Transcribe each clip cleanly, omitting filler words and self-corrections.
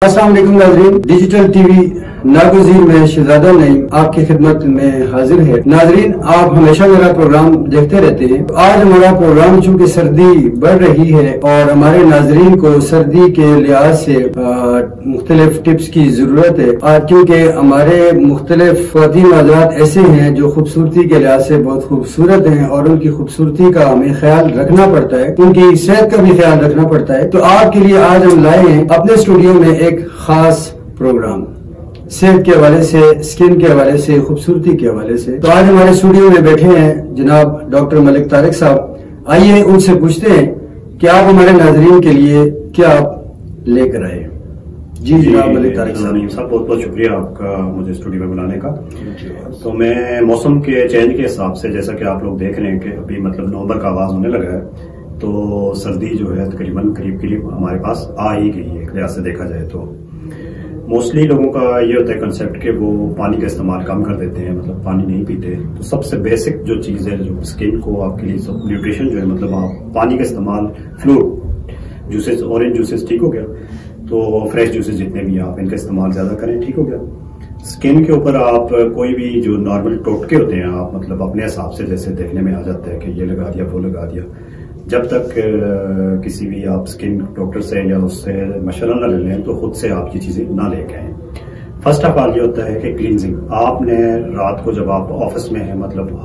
السلام علیکم ناظرین، ڈیجیٹل ٹی وی ناگزیر میں شہزادہ نعیم آپ کی خدمت میں حاضر ہے۔ ناظرین، آپ ہمیشہ میرا پروگرام دیکھتے رہتے ہیں۔ آج ہمارا پروگرام چونکہ سردی بڑھ رہی ہے اور ہمارے ناظرین کو سردی کے لحاظ سے مختلف ٹپس کی ضرورت ہے، کیونکہ ہمارے مختلف خواتین حضرات ایسے ہیں جو خوبصورتی کے لحاظ سے بہت خوبصورت ہیں اور ان کی خوبصورتی کا ہمیں خیال رکھنا پڑتا ہے، ان کی صحت کا بھی خیال رکھنا پڑتا ہے۔ تو آپ کے لیے آج ہم لائے ہیں اپنے اسٹوڈیو میں ایک خاص پروگرام، صحت کے حوالے سے، سکن کے حوالے سے، خوبصورتی کے حوالے سے۔ تو آج ہمارے اسٹوڈیو میں بیٹھے ہیں جناب ڈاکٹر ملک طارق صاحب۔ آئیے ان سے پوچھتے ہیں کہ آپ ہمارے ناظرین کے لیے کیا لے کر آئے۔ جی جناب ملک طارق صاحب، بہت بہت شکریہ آپ کا مجھے اسٹوڈیو میں بلانے کا۔ تو میں موسم کے چینج کے حساب سے، جیسا کہ آپ لوگ دیکھ رہے ہیں کہ ابھی مطلب نومبر کا آغاز ہونے لگا ہے، تو سردی جو ہے تقریباً قریب ہمارے پاس آ ہی گئی ہے۔ ایک لحاظ سے دیکھا جائے تو موسٹلی لوگوں کا یہ ہوتا ہے کنسیپٹ کہ وہ پانی کا استعمال کم کر دیتے ہیں، مطلب پانی نہیں پیتے۔ تو سب سے بیسک جو چیز ہے جو اسکن کو آپ کے لیے سب نیوٹریشن جو ہے، مطلب آپ پانی کا استعمال، فلوئڈ جوسز، اورنج جوسز ٹھیک ہو گیا، تو فریش جوسز جتنے بھی آپ ان کا استعمال زیادہ کریں، ٹھیک ہو گیا۔ اسکن کے اوپر آپ کوئی بھی جو نارمل ٹوٹکے ہوتے ہیں، آپ مطلب اپنے حساب سے جیسے دیکھنے میں آ جاتا ہے کہ یہ لگا دیا وہ لگا دیا، جب تک کسی بھی آپ اسکن ڈاکٹر سے یا اس سے مشورہ نہ لے لیں تو خود سے آپ یہ چیزیں نہ لے کے آئیں۔ فرسٹ آف آل یہ ہوتا ہے کہ کلینزنگ، آپ نے رات کو جب آپ آفس میں ہیں، مطلب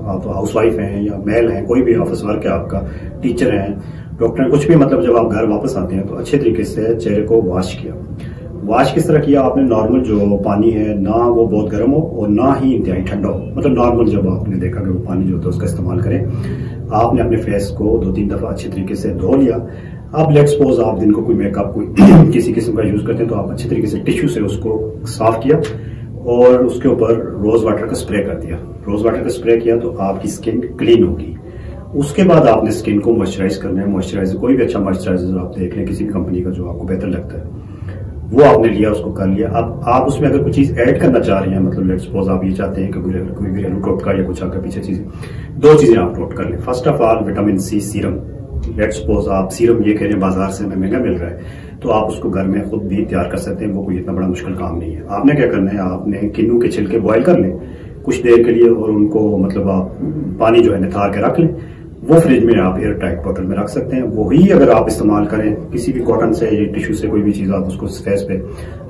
آپ ہاؤس وائف ہیں یا میل ہیں، کوئی بھی آفس ورک ہے آپ کا، ٹیچر ہیں، ڈاکٹر ہیں، کچھ بھی، مطلب جب آپ گھر واپس آتے ہیں تو اچھے طریقے سے چہرے کو واش کیا۔ واش کس طرح کیا؟ آپ نے نارمل جو پانی ہے، نہ وہ بہت گرم ہو اور نہ ہی انتہائی ٹھنڈا ہو، مطلب نارمل جب آپ نے دیکھا کہ وہ پانی جو ہوتا ہے اس کا استعمال کریں۔ آپ نے اپنے فیس کو 2-3 دفعہ اچھے طریقے سے دھو لیا۔ اب لیٹ سپوز آپ دن کو کوئی میک اپ کوئی کسی قسم کا یوز کرتے ہیں تو آپ اچھے طریقے سے ٹشو سے اس کو صاف کیا اور اس کے اوپر روز واٹر کا سپرے کر دیا۔ روز واٹر کا سپرے کیا تو آپ کی اسکن کلین ہوگی۔ اس کے بعد آپ نے اسکن کو موئسچرائز کرنا ہے۔ موئسچرائزر کوئی بھی اچھا موئسچرائزر آپ دیکھ لیں، کسی بھی کمپنی کا جو آپ کو بہتر لگتا ہے وہ آپ نے لیا، اس کو کر لیا۔ اب آپ اس میں اگر کوئی چیز ایڈ کرنا چاہ رہے ہیں، مطلب لیٹ سپوز آپ یہ چاہتے ہیں کہ کوئی بھی ٹوٹکا یا کچھ آگے پیچھے چیزیں، 2 چیزیں آپ نوٹ کر لیں۔ First of all vitamin C serum. Let suppose آپ سیرم یہ کہہ رہے ہیں بازار سے ہمیں مہنگا مل رہا ہے، تو آپ اس کو گھر میں خود بھی تیار کر سکتے ہیں، وہ کوئی اتنا بڑا مشکل کام نہیں ہے۔ آپ نے کیا کرنا ہے، آپ نے کنو کے چھلکے بوائل کر لیں کچھ دیر کے لیے اور ان کو مطلب آپ پانی جو ہے نتھار کے رکھ لیں، وہ فریج میں آپ ایئر ٹائٹ بوتل میں رکھ سکتے ہیں۔ وہی اگر آپ استعمال کریں کسی بھی کاٹن سے یا ٹشو سے، کوئی بھی چیز آپ اس کو فیس پہ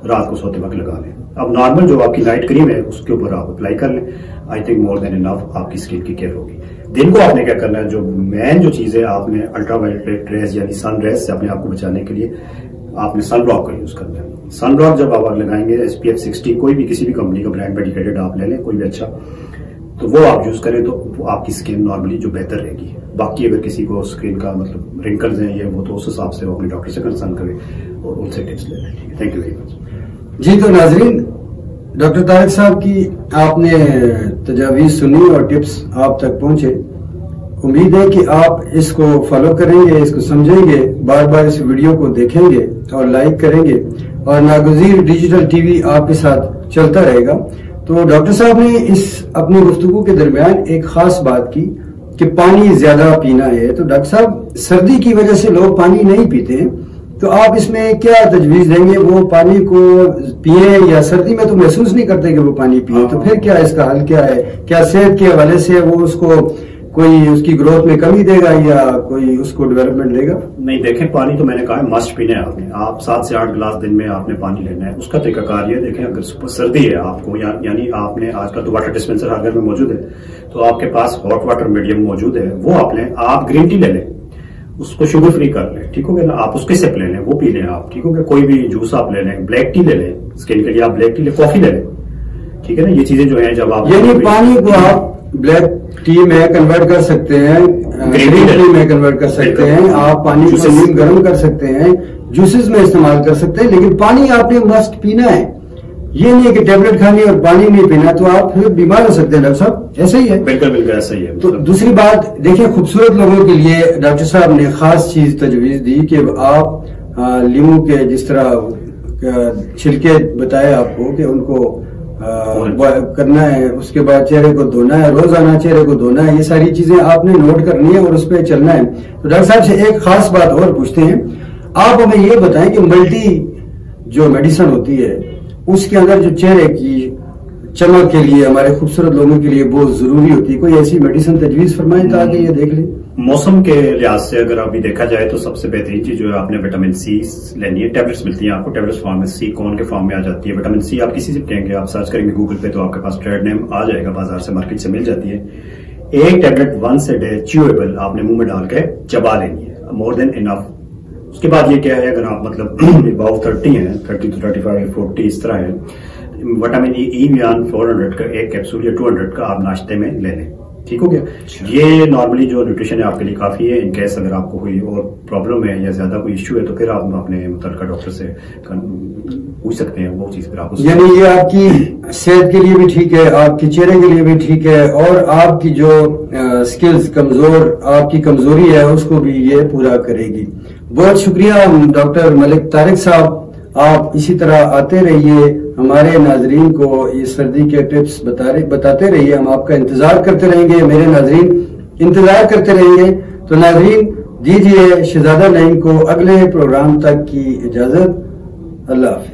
رات کو سوتے وقت لگا لیں۔ اب نارمل جو آپ کی نائٹ کریم ہے اس کے اوپر آپ اپلائی کر لیں، آئی تھنک مور دین انف آپ کی اسکن کی کیئر ہوگی۔ دن کو آپ نے کیا کرنا ہے، جو مین جو چیز ہے، آپ نے الٹرا وائلٹ ریز یعنی سن ریز سے اپنے آپ کو بچانے کے لیے آپ نے سن بلاک کا یوز کرنا ہے۔ سن بلاک جب آپ لگائیں گے SPF 60، کوئی بھی کسی بھی کمپنی کا برانڈ ڈیڈیکیٹڈ آپ لے لیں کوئی بھی اچھا، تو وہ آپ یوز کریں تو وہ آپ کی اسکن نارملی جو بہتر رہے گی۔ باقی اگر کسی کو اسکن کا مطلب رنکلز ہیں یہ وہ، تو اس حساب سے وہ اپنے ڈاکٹر سے کنسلٹ کرے اور ان سے ٹپس لے لیں۔ Thank you very much. جی، تو ناظرین، ڈاکٹر طارق صاحب کی آپ نے تجاویز سنی اور ٹپس آپ تک پہنچے۔ امید ہے کہ آپ اس کو فالو کریں گے، اس کو سمجھیں گے، بار بار اس ویڈیو کو دیکھیں گے اور لائک کریں گے، اور ناگزیر ڈیجیٹل ٹی وی آپ کے ساتھ چلتا رہے گا۔ تو ڈاکٹر صاحب نے اس اپنی گفتگو کے درمیان ایک خاص بات کی کہ پانی زیادہ پینا ہے۔ تو ڈاکٹر صاحب، سردی کی وجہ سے لوگ پانی نہیں پیتے ہیں، تو آپ اس میں کیا تجویز دیں گے؟ وہ پانی کو پیئیں یا سردی میں تو محسوس نہیں کرتے کہ وہ پانی پیئیں، تو پھر کیا اس کا حل کیا ہے؟ کیا صحت کے حوالے سے وہ اس کو کوئی اس کی گروتھ میں کمی دے گا یا کوئی اس کو ڈیولپمنٹ دے گا؟ نہیں، دیکھیں پانی تو میں نے کہا ہے مسٹ پینا ہے۔ آپ 7 سے 8 گلاس دن میں آپ نے پانی لینا ہے۔ اس کا طریقہ کار یہ دیکھیں، اگر سردی ہے آپ کو، یعنی آپ نے آج کل تو واٹر ڈسپینسر ہر گھر میں موجود ہے، تو آپ کے پاس ہاٹ واٹر میڈیم موجود ہے، وہ آپ لیں۔ آپ گرین ٹی لے لیں، اس کو شوگر فری کر لیں، ٹھیک ہو گیا نا، آپ اس کے سپ لے لیں، وہ پی لیں آپ، ٹھیک ہو گیا۔ کوئی بھی جوس آپ لے لیں، بلیک ٹی لے لیں، اسکن کے لیے آپ بلیک ٹی لیں، کافی لے لیں، ٹھیک ہے نا۔ یہ چیزیں جو ہیں جب آپ یعنی پانی کو آپ بلیک ٹی میں کنورٹ کر سکتے ہیں، گرین ٹی میں کنورٹ کر سکتے ہیں، آپ پانی کو گرم کر سکتے ہیں، جوسز میں استعمال کر سکتے ہیں، لیکن پانی آپ نے مسٹ پینا ہے۔ یہ نہیں کہ ٹیبلٹ کھانی اور پانی نہیں پینا تو آپ پھر بیمار ہو سکتے ہیں۔ ڈاکٹر صاحب ایسا ہی ہے؟ بالکل بالکل ایسا ہی ہے۔ تو دوسری بات دیکھیں، خوبصورت لوگوں کے لیے ڈاکٹر صاحب نے خاص چیز تجویز دی کہ آپ لیمو کے جس طرح چھلکے بتائے آپ کو کہ ان کو کرنا ہے، اس کے بعد چہرے کو دھونا ہے، روزانہ چہرے کو دھونا ہے، یہ ساری چیزیں آپ نے نوٹ کرنی ہے اور اس پہ چلنا ہے۔ تو ڈاکٹر صاحب سے ایک خاص بات اور پوچھتے ہیں، آپ ہمیں یہ بتائیں کہ ملٹی جو میڈیسن ہوتی ہے اس کے اندر جو چہرے کی چمک کے لیے ہمارے خوبصورت لوگوں کے لیے بہت ضروری ہوتی ہے، کوئی ایسی میڈیسن تجویز فرمائیں تاکہ یہ دیکھ لیں؟ موسم کے لحاظ سے اگر ابھی دیکھا جائے تو سب سے بہترین چیز جو ہے آپ نے وٹامن سی لینی ہے. ٹیبلٹس ملتی ہیں آپ کو، ٹیبلٹس فارم میں سی کون کے فارم میں آ جاتی ہے. وٹامن سی آپ کسی سے کہیں گے، آپ سرچ کریں گے گوگل پہ تو آپ کے پاس ٹریڈ نیم آ جائے گا، بازار سے مارکیٹ سے مل جاتی ہے. ایک ٹیبلٹ ونس اے ڈے چیویبل آپ نے منہ میں ڈال کے چبا لینی ہے، مور دین انف. اس کے بعد یہ کیا ہے، اگر آپ مطلب اباؤ 30 ہیں، 30 to 35 40 اس طرح ہے، وٹامن ای ویان 400 کا ایک کیپسول یا 200 کا آپ ناشتے میں لے لیں. ٹھیک ہو گیا. یہ نارملی جو نیوٹریشن ہے آپ کے لیے کافی ہے. ان کیس اگر آپ کو کوئی اور پرابلم ہے یا زیادہ کوئی ایشو ہے تو پھر آپ اپنے متعلقہ ڈاکٹر سے پوچھ سکتے ہیں وہ چیز. پھر آپ یعنی یہ آپ کی صحت کے لیے بھی ٹھیک ہے، آپ کے چہرے کے لیے بھی ٹھیک ہے، اور آپ کی جو سکلز آپ کی کمزوری ہے اس کو بھی یہ پورا کرے گی. بہت شکریہ ڈاکٹر ملک طارق صاحب. آپ اسی طرح آتے رہیے، ہمارے ناظرین کو یہ سردی کے ٹپس بتاتے رہیے. ہم آپ کا انتظار کرتے رہیں گے، میرے ناظرین انتظار کرتے رہیں گے. تو ناظرین دیجیے شہزادہ نعیم کو اگلے پروگرام تک کی اجازت. اللہ حافظ.